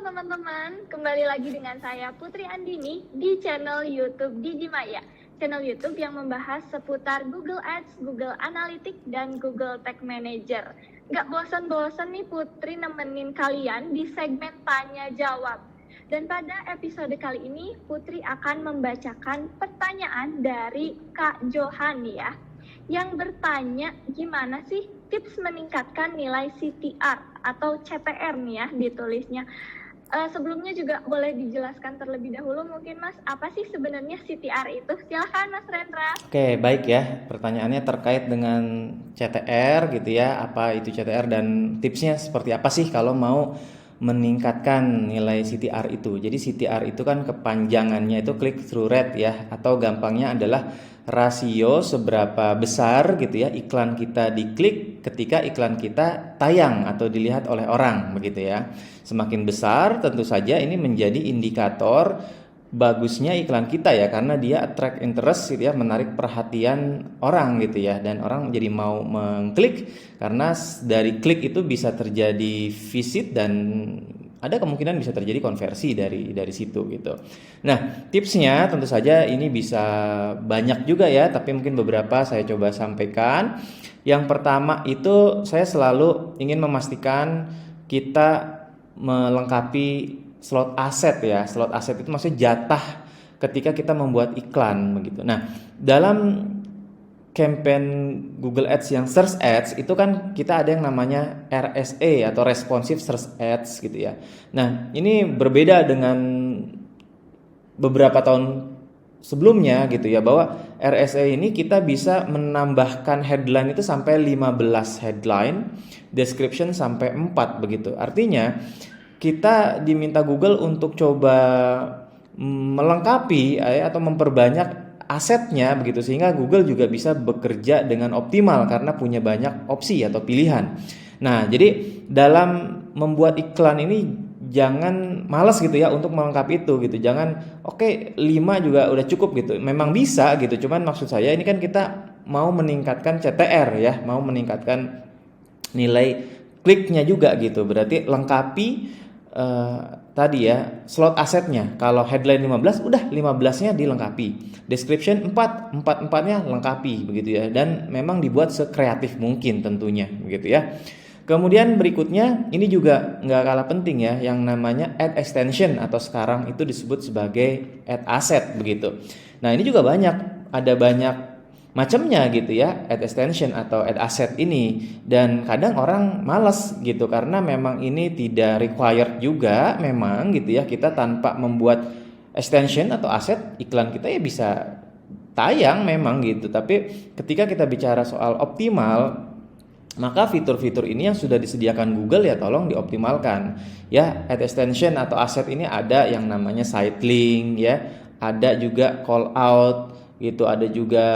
teman-teman, kembali lagi dengan saya Putri Andini di channel YouTube Digimaya. Channel YouTube yang membahas seputar Google Ads, Google Analytics, dan Google Tag Manager. Gak bosan-bosan nih Putri nemenin kalian di segmen Tanya Jawab. Dan pada episode kali ini Putri akan membacakan pertanyaan dari Kak Johan ya, yang bertanya gimana sih tips meningkatkan nilai CTR atau CTR nih ya ditulisnya. Sebelumnya juga boleh dijelaskan terlebih dahulu mungkin Mas, apa sih sebenarnya CTR itu? Silakan Mas Rendra. Oke, baik ya. Pertanyaannya terkait dengan CTR gitu ya. Apa itu CTR dan tipsnya seperti apa sih kalau mau meningkatkan nilai CTR itu. Jadi CTR itu kan kepanjangannya itu click through rate ya, atau gampangnya adalah rasio seberapa besar gitu ya iklan kita diklik ketika iklan kita tayang atau dilihat oleh orang begitu ya. Semakin besar tentu saja ini menjadi indikator bagusnya iklan kita ya, karena dia attract interest gitu ya, menarik perhatian orang gitu ya, dan orang jadi mau mengklik karena dari klik itu bisa terjadi visit dan ada kemungkinan bisa terjadi konversi dari situ gitu. Nah, tipsnya tentu saja ini bisa banyak juga ya, tapi mungkin beberapa saya coba sampaikan. Yang pertama itu saya selalu ingin memastikan kita melengkapi slot aset ya. Slot aset itu maksudnya jatah ketika kita membuat iklan begitu. Nah, dalam campaign Google Ads yang search ads itu kan kita ada yang namanya RSA atau responsive search ads gitu ya. Nah, ini berbeda dengan beberapa tahun sebelumnya gitu ya, bahwa RSA ini kita bisa menambahkan headline itu sampai 15 headline, description sampai 4 begitu. Artinya kita diminta Google untuk coba melengkapi atau memperbanyak asetnya begitu, sehingga Google juga bisa bekerja dengan optimal karena punya banyak opsi atau pilihan. Nah, jadi dalam membuat iklan ini jangan malas gitu ya untuk melengkapi itu gitu. Jangan 5 juga udah cukup gitu. Memang bisa gitu, cuman maksud saya ini kan kita mau meningkatkan CTR ya, mau meningkatkan nilai kliknya juga gitu. Berarti lengkapi tadi ya slot asetnya. Kalau headline 15 udah 15-nya dilengkapi. Description 4-nya lengkapi begitu ya, dan memang dibuat sekreatif mungkin tentunya begitu ya. Kemudian berikutnya ini juga nggak kalah penting ya, yang namanya ad extension atau sekarang itu disebut sebagai ad asset begitu. Nah, ini juga ada banyak macamnya gitu ya, ad extension atau ad asset ini, dan kadang orang malas gitu karena memang ini tidak required juga memang gitu ya, kita tanpa membuat extension atau aset iklan kita ya bisa tayang memang gitu. Tapi ketika kita bicara soal optimal, maka fitur-fitur ini yang sudah disediakan Google ya tolong dioptimalkan ya. Ad extension atau aset ini ada yang namanya site link ya, ada juga call out gitu, ada juga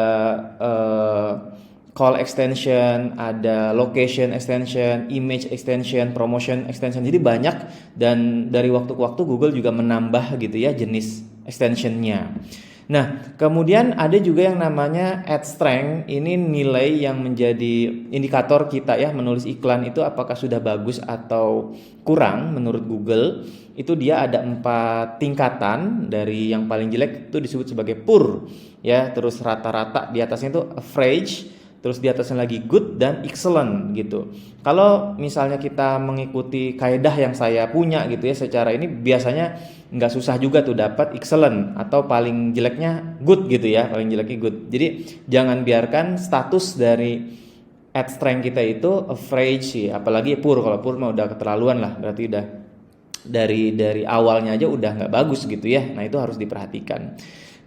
call extension, ada location extension, image extension, promotion extension. Jadi banyak, dan dari waktu ke waktu Google juga menambah gitu ya jenis extensionnya. Nah, kemudian ada juga yang namanya ad strength. Ini nilai yang menjadi indikator kita ya menulis iklan itu apakah sudah bagus atau kurang menurut Google. Itu dia ada 4 tingkatan, dari yang paling jelek itu disebut sebagai poor ya, terus rata-rata, di atasnya itu average, terus di atasnya lagi good dan excellent gitu. Kalau misalnya kita mengikuti kaedah yang saya punya gitu ya, secara ini biasanya nggak susah juga tuh dapat excellent, atau paling jeleknya good gitu ya, paling jeleknya good. Jadi jangan biarkan status dari ad strength kita itu average ya, apalagi poor. Kalau poor mah udah keterlaluan lah, berarti udah dari awalnya aja udah nggak bagus gitu ya. Nah, itu harus diperhatikan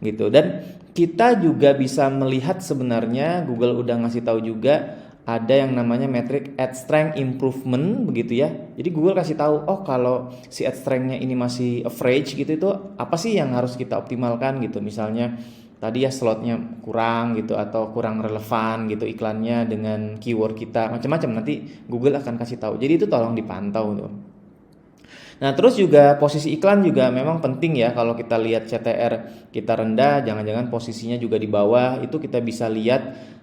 gitu. Dan kita juga bisa melihat sebenarnya Google udah ngasih tahu juga ada yang namanya metric ad strength improvement begitu ya. Jadi Google kasih tahu, kalau si ad strength-nya ini masih average gitu, itu apa sih yang harus kita optimalkan gitu. Misalnya tadi ya slotnya kurang gitu, atau kurang relevan gitu iklannya dengan keyword kita, macam-macam nanti Google akan kasih tahu. Jadi itu tolong dipantau tuh. Nah, terus juga posisi iklan juga memang penting ya. Kalau kita lihat CTR kita rendah, jangan-jangan posisinya juga di bawah. Itu kita bisa lihat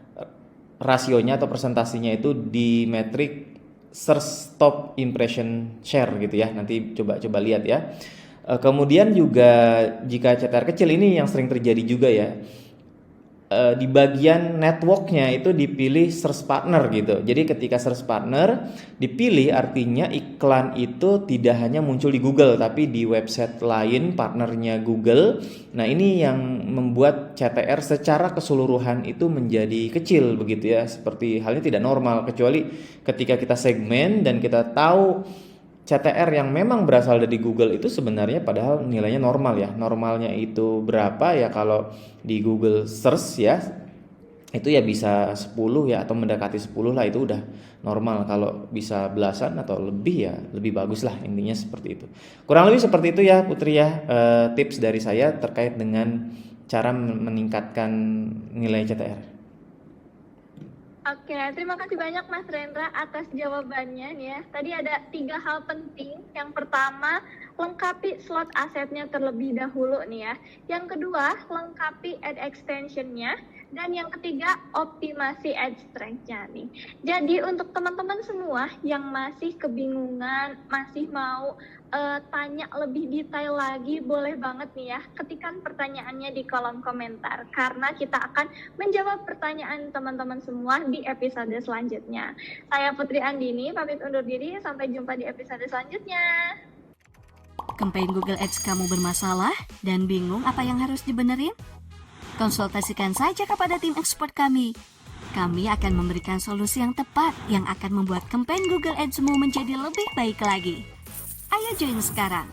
rasionya atau presentasinya itu di metrik search top impression share gitu ya. Nanti coba lihat ya. Kemudian juga jika CTR kecil ini yang sering terjadi juga ya. Di bagian networknya itu dipilih search partner gitu. Jadi ketika search partner dipilih artinya iklan itu tidak hanya muncul di Google tapi di website lain partnernya Google. Nah ini yang membuat CTR secara keseluruhan itu menjadi kecil begitu ya. Seperti halnya tidak normal kecuali ketika kita segmen dan kita tahu CTR yang memang berasal dari Google itu sebenarnya padahal nilainya normal ya. Normalnya itu berapa ya kalau di Google Search ya. Itu ya bisa 10 ya atau mendekati 10 lah itu udah normal. Kalau bisa belasan atau lebih ya lebih bagus lah intinya seperti itu. Kurang lebih seperti itu ya Putri ya tips dari saya terkait dengan cara meningkatkan nilai CTR. Oke, terima kasih banyak Mas Rendra atas jawabannya nih ya. Tadi ada 3 hal penting. Yang pertama, lengkapi slot asetnya terlebih dahulu nih ya. Yang kedua, lengkapi ad extension-nya. Dan yang ketiga, optimasi ad strength-nya nih. Jadi untuk teman-teman semua yang masih kebingungan, masih mau tanya lebih detail lagi, boleh banget nih ya, ketikkan pertanyaannya di kolom komentar. Karena kita akan menjawab pertanyaan teman-teman semua di episode selanjutnya. Saya Putri Andini, pamit undur diri, sampai jumpa di episode selanjutnya. Campaign Google Ads kamu bermasalah dan bingung apa yang harus dibenerin? Konsultasikan saja kepada tim expert kami. Kami akan memberikan solusi yang tepat yang akan membuat campaign Google Ads-mu menjadi lebih baik lagi. Ayo join sekarang.